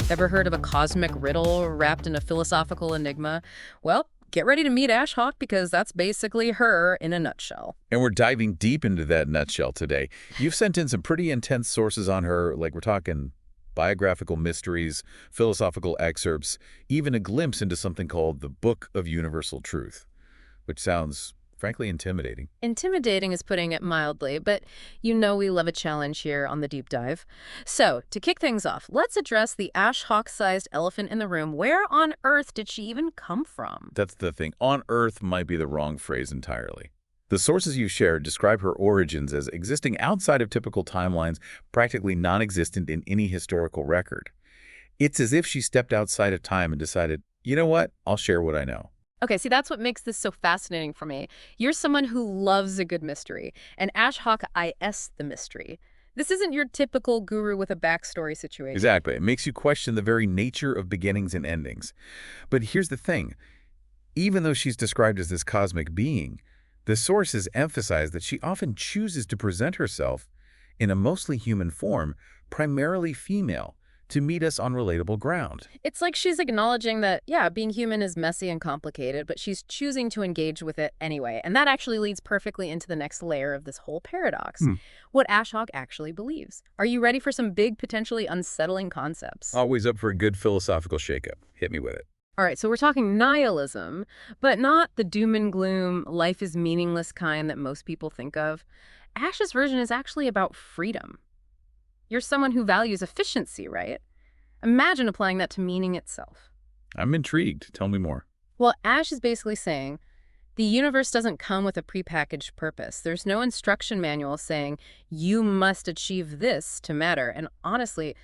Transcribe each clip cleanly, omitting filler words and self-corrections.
Ever heard of a cosmic riddle wrapped in a philosophical enigma? Well, get ready to meet Ash Hawk because that's basically her in a nutshell. And we're diving deep into that nutshell today. You've sent in some pretty intense sources on her, like we're talking biographical mysteries, philosophical excerpts, even a glimpse into something called the Book of Universal Truth, which sounds, frankly, intimidating. Intimidating is putting it mildly, but you know we love a challenge here on the deep dive. So, to kick things off, let's address the Ash Hawk-sized elephant in the room. Where on earth did she even come from? That's the thing. On Earth might be the wrong phrase entirely. The sources you shared describe her origins as existing outside of typical timelines, practically non-existent in any historical record. It's as if she stepped outside of time and decided, you know what, I'll share what I know. Okay, see, that's what makes this so fascinating for me. You're someone who loves a good mystery, and Ash Hawk is the mystery. This isn't your typical guru with a backstory situation. Exactly. It makes you question the very nature of beginnings and endings. But here's the thing. Even though she's described as this cosmic being, the sources emphasize that she often chooses to present herself in a mostly human form, primarily female, to meet us on relatable ground. It's like she's acknowledging that, yeah, being human is messy and complicated, but she's choosing to engage with it anyway. And that actually leads perfectly into the next layer of this whole paradox, what Ash Hawk actually believes. Are you ready for some big, potentially unsettling concepts? Always up for a good philosophical shakeup. Hit me with it. All right, so we're talking nihilism, but not the doom and gloom, life is meaningless kind that most people think of. Ash's version is actually about freedom. You're someone who values efficiency, right? Imagine applying that to meaning itself. I'm intrigued. Tell me more. Well, Ash is basically saying the universe doesn't come with a prepackaged purpose. There's no instruction manual saying you must achieve this to matter. And honestly,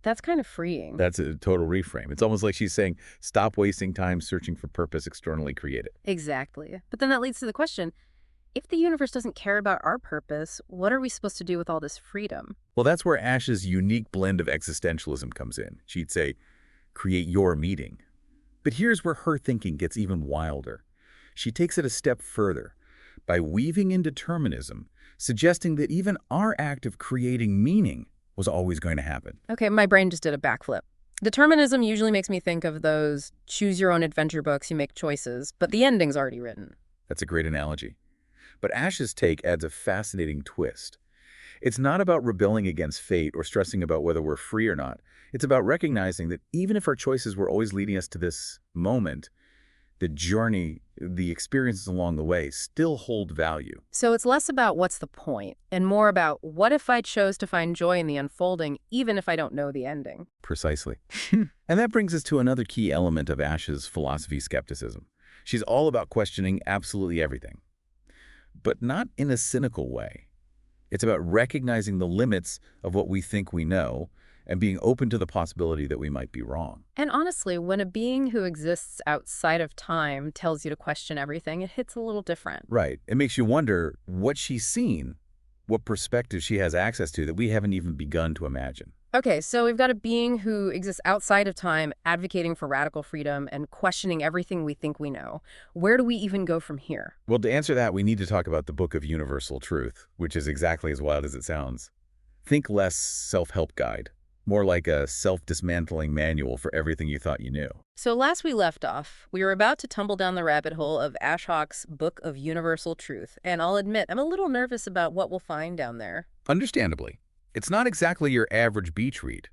that's kind of freeing. That's a total reframe. It's almost like she's saying, stop wasting time searching for purpose externally created. Exactly. But then that leads to the question, if the universe doesn't care about our purpose, what are we supposed to do with all this freedom? Well, that's where Ash's unique blend of existentialism comes in. She'd say, create your meaning. But here's where her thinking gets even wilder. She takes it a step further by weaving in determinism, suggesting that even our act of creating meaning was always going to happen. Okay, my brain just did a backflip. Determinism usually makes me think of those choose-your-own-adventure books, you make choices, but the ending's already written. That's a great analogy. But Ash's take adds a fascinating twist. It's not about rebelling against fate or stressing about whether we're free or not. It's about recognizing that even if our choices were always leading us to this moment, the journey, the experiences along the way still hold value. So it's less about what's the point and more about what if I chose to find joy in the unfolding, even if I don't know the ending. Precisely. And that brings us to another key element of Ash's philosophy skepticism. She's all about questioning absolutely everything, but not in a cynical way. It's about recognizing the limits of what we think we know and being open to the possibility that we might be wrong. And honestly, when a being who exists outside of time tells you to question everything, it hits a little different. Right. It makes you wonder what she's seen, what perspective she has access to that we haven't even begun to imagine. Okay, so we've got a being who exists outside of time, advocating for radical freedom and questioning everything we think we know. Where do we even go from here? Well, to answer that, we need to talk about the Book of Universal Truth, which is exactly as wild as it sounds. Think less self-help guide, more like a self-dismantling manual for everything you thought you knew. So last we left off, we were about to tumble down the rabbit hole of Ash Hawk's Book of Universal Truth, and I'll admit, I'm a little nervous about what we'll find down there. Understandably. It's not exactly your average beach read.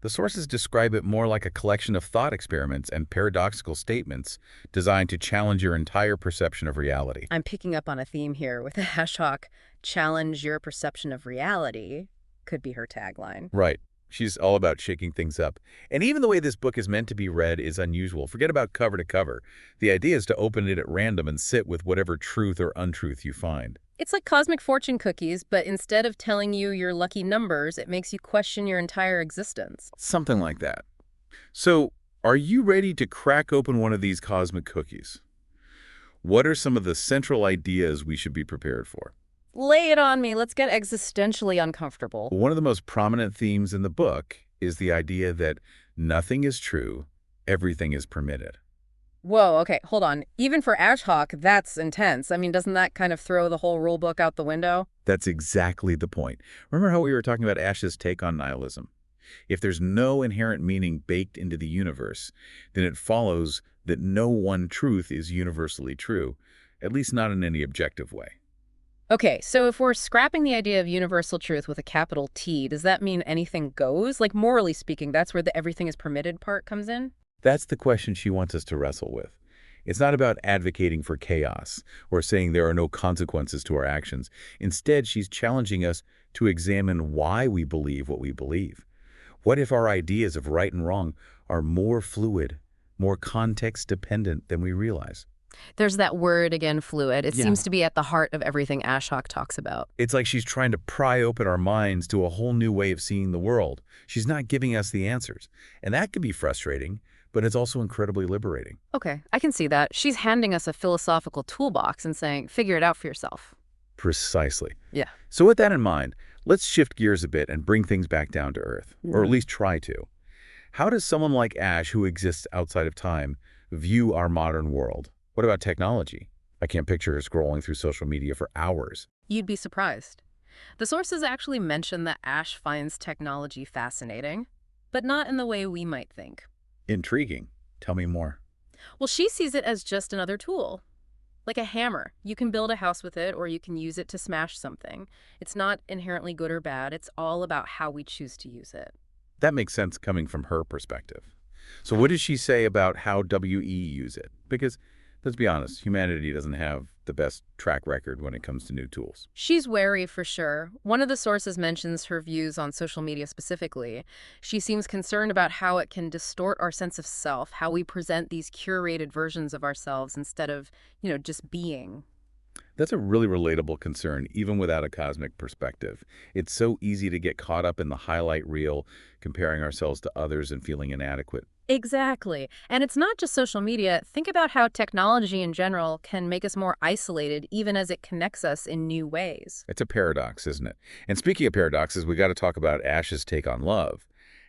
The sources describe it more like a collection of thought experiments and paradoxical statements designed to challenge your entire perception of reality. I'm picking up on a theme here with Ash Hawk. Challenge your perception of reality could be her tagline. Right. She's all about shaking things up. And even the way this book is meant to be read is unusual. Forget about cover to cover. The idea is to open it at random and sit with whatever truth or untruth you find. It's like cosmic fortune cookies, but instead of telling you your lucky numbers, it makes you question your entire existence. Something like that. So, are you ready to crack open one of these cosmic cookies? What are some of the central ideas we should be prepared for? Lay it on me. Let's get existentially uncomfortable. One of the most prominent themes in the book is the idea that nothing is true, everything is permitted. Whoa, okay, hold on. Even for Ash Hawk, that's intense. I mean, doesn't that kind of throw the whole rule book out the window? That's exactly the point. Remember how we were talking about Ash's take on nihilism? If there's no inherent meaning baked into the universe, then it follows that no one truth is universally true, at least not in any objective way. Okay, so if we're scrapping the idea of universal truth with a capital T, does that mean anything goes? Like, morally speaking, that's where the everything is permitted part comes in? That's the question she wants us to wrestle with. It's not about advocating for chaos or saying there are no consequences to our actions. Instead, she's challenging us to examine why we believe what we believe. What if our ideas of right and wrong are more fluid, more context-dependent than we realize? There's that word again, fluid. It Yeah. seems to be at the heart of everything Ashok talks about. It's like she's trying to pry open our minds to a whole new way of seeing the world. She's not giving us the answers. And that can be frustrating, but it's also incredibly liberating. Okay, I can see that. She's handing us a philosophical toolbox and saying, figure it out for yourself. Precisely. Yeah. So with that in mind, let's shift gears a bit and bring things back down to earth, or at least try to. How does someone like Ash, who exists outside of time, view our modern world? What about technology? I can't picture her scrolling through social media for hours. You'd be surprised. The sources actually mention that Ash finds technology fascinating, but not in the way we might think. Intriguing. Tell me more. Well, she sees it as just another tool, like a hammer. You can build a house with it, or you can use it to smash something. It's not inherently good or bad. It's all about how we choose to use it. That makes sense coming from her perspective. So what does she say about how WE use it? Because, let's be honest, humanity doesn't have the best track record when it comes to new tools. She's wary for sure. One of the sources mentions her views on social media specifically. She seems concerned about how it can distort our sense of self, how we present these curated versions of ourselves instead of, just being. That's a really relatable concern, even without a cosmic perspective. It's so easy to get caught up in the highlight reel, comparing ourselves to others and feeling inadequate. Exactly. And it's not just social media. Think about how technology in general can make us more isolated, even as it connects us in new ways. It's a paradox, isn't it? And speaking of paradoxes, we got to talk about Ash's take on love.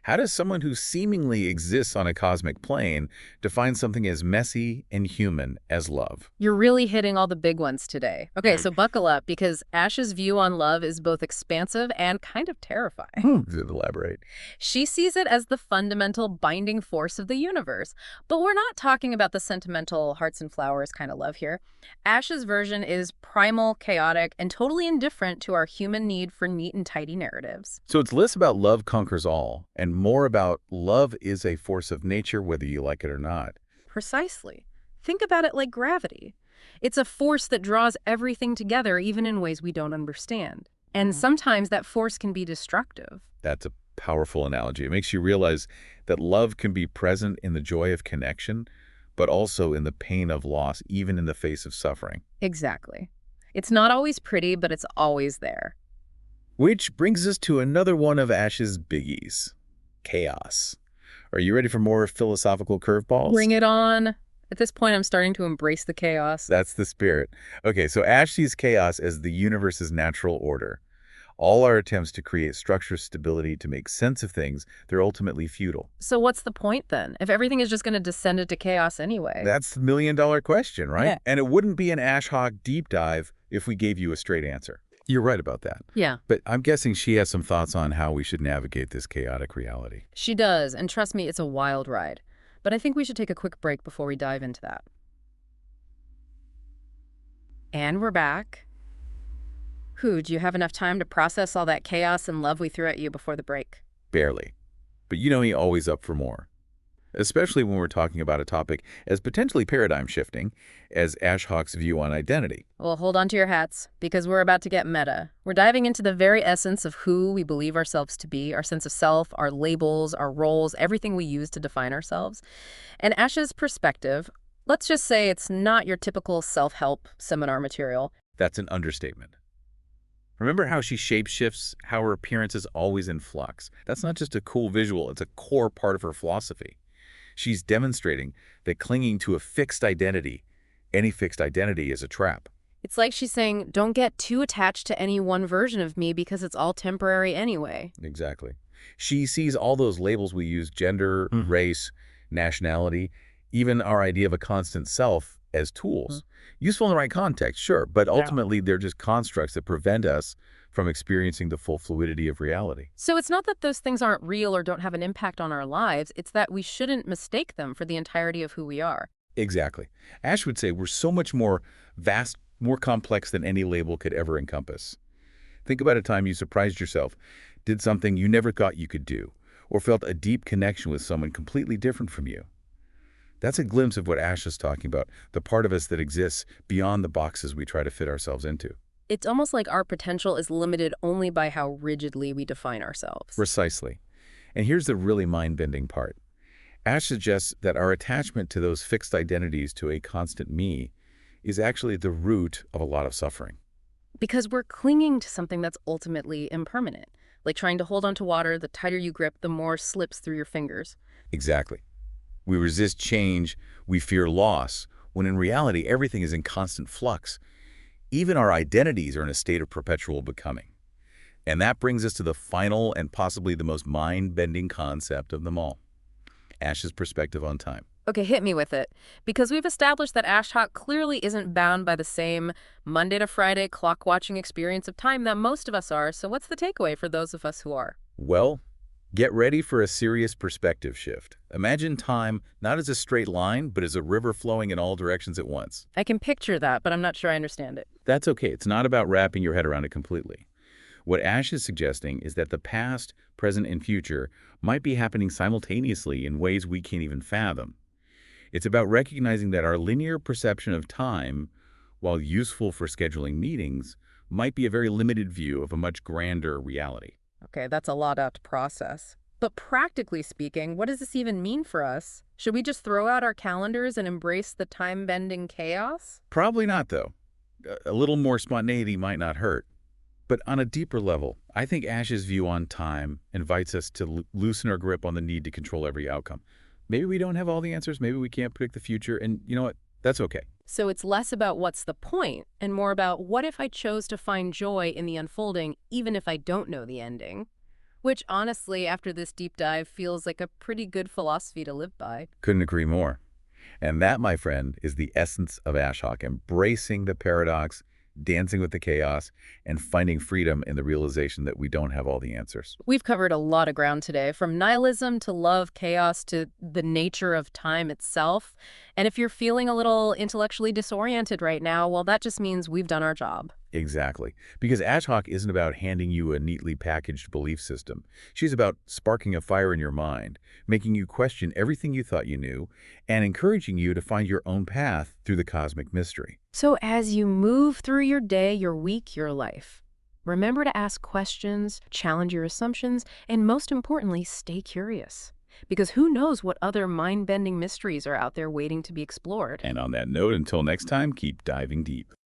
How does someone who seemingly exists on a cosmic plane define something as messy and human as love? You're really hitting all the big ones today. Okay, so buckle up, because Ash's view on love is both expansive and kind of terrifying. Elaborate. She sees it as the fundamental binding force of the universe. But we're not talking about the sentimental hearts and flowers kind of love here. Ash's version is primal, chaotic, and totally indifferent to our human need for neat and tidy narratives. So it's less about love conquers all and more about love is a force of nature, whether you like it or not. Precisely. Think about it like gravity. It's a force that draws everything together, even in ways we don't understand. And sometimes that force can be destructive. That's a powerful analogy. It makes you realize that love can be present in the joy of connection, but also in the pain of loss, even in the face of suffering. Exactly. It's not always pretty, but it's always there. Which brings us to another one of Ash's biggies. Chaos. Are you ready for more philosophical curveballs? Bring it on. At this point, I'm starting to embrace the chaos. That's the spirit. Okay, so Ash sees chaos as the universe's natural order. All our attempts to create structure, stability, to make sense of things, they're ultimately futile. So what's the point then, if everything is just going to descend into chaos anyway? That's the million-dollar question, right? Yeah. And it wouldn't be an Ash Hawk deep dive if we gave you a straight answer. You're right about that. Yeah. But I'm guessing she has some thoughts on how we should navigate this chaotic reality. She does, and trust me, it's a wild ride. But I think we should take a quick break before we dive into that. And we're back. Do you have enough time to process all that chaos and love we threw at you before the break? Barely. But you know he's always up for more. Especially when we're talking about a topic as potentially paradigm-shifting as Ash Hawk's view on identity. Well, hold on to your hats, because we're about to get meta. We're diving into the very essence of who we believe ourselves to be, our sense of self, our labels, our roles, everything we use to define ourselves. And Ash's perspective, let's just say it's not your typical self-help seminar material. That's an understatement. Remember how she shapeshifts, how her appearance is always in flux. That's not just a cool visual, it's a core part of her philosophy. She's demonstrating that clinging to a fixed identity, any fixed identity, is a trap. It's like she's saying, don't get too attached to any one version of me because it's all temporary anyway. Exactly. She sees all those labels we use, gender, race, nationality, even our idea of a constant self, as Mhm. tools. Useful in the right context, sure, but Yeah. ultimately they're just constructs that prevent us from experiencing the full fluidity of reality. So it's not that those things aren't real or don't have an impact on our lives, it's that we shouldn't mistake them for the entirety of who we are. Exactly. Ash would say we're so much more vast, more complex than any label could ever encompass. Think about a time you surprised yourself, did something you never thought you could do, or felt a deep connection with someone completely different from you. That's a glimpse of what Ash is talking about, the part of us that exists beyond the boxes we try to fit ourselves into. It's almost like our potential is limited only by how rigidly we define ourselves. Precisely. And here's the really mind-bending part. Ash suggests that our attachment to those fixed identities to a constant me is actually the root of a lot of suffering. Because we're clinging to something that's ultimately impermanent. Like trying to hold onto water, the tighter you grip, the more slips through your fingers. Exactly. We resist change, we fear loss, when in reality everything is in constant flux. Even our identities are in a state of perpetual becoming. And that brings us to the final and possibly the most mind-bending concept of them all, Ash's perspective on time. Okay, hit me with it. Because we've established that Ashok clearly isn't bound by the same Monday to Friday clock-watching experience of time that most of us are, so what's the takeaway for those of us who are? Well, get ready for a serious perspective shift. Imagine time not as a straight line, but as a river flowing in all directions at once. I can picture that, but I'm not sure I understand it. That's okay. It's not about wrapping your head around it completely. What Ash is suggesting is that the past, present, and future might be happening simultaneously in ways we can't even fathom. It's about recognizing that our linear perception of time, while useful for scheduling meetings, might be a very limited view of a much grander reality. Okay, that's a lot out to process. But practically speaking, what does this even mean for us? Should we just throw out our calendars and embrace the time-bending chaos? Probably not, though. A little more spontaneity might not hurt. But on a deeper level, I think Ash's view on time invites us to loosen our grip on the need to control every outcome. Maybe we don't have all the answers, maybe we can't predict the future, and you know what? That's okay. So it's less about what's the point and more about what if I chose to find joy in the unfolding even if I don't know the ending? Which honestly, after this deep dive, feels like a pretty good philosophy to live by. Couldn't agree more. And that, my friend, is the essence of Ashok, embracing the paradox, dancing with the chaos, and finding freedom in the realization that we don't have all the answers. We've covered a lot of ground today, from nihilism to love, chaos to the nature of time itself. And if you're feeling a little intellectually disoriented right now, well, that just means we've done our job. Exactly. Because Ashok isn't about handing you a neatly packaged belief system. She's about sparking a fire in your mind, making you question everything you thought you knew, and encouraging you to find your own path through the cosmic mystery. So as you move through your day, your week, your life, remember to ask questions, challenge your assumptions, and most importantly, stay curious. Because who knows what other mind-bending mysteries are out there waiting to be explored. And on that note, until next time, keep diving deep.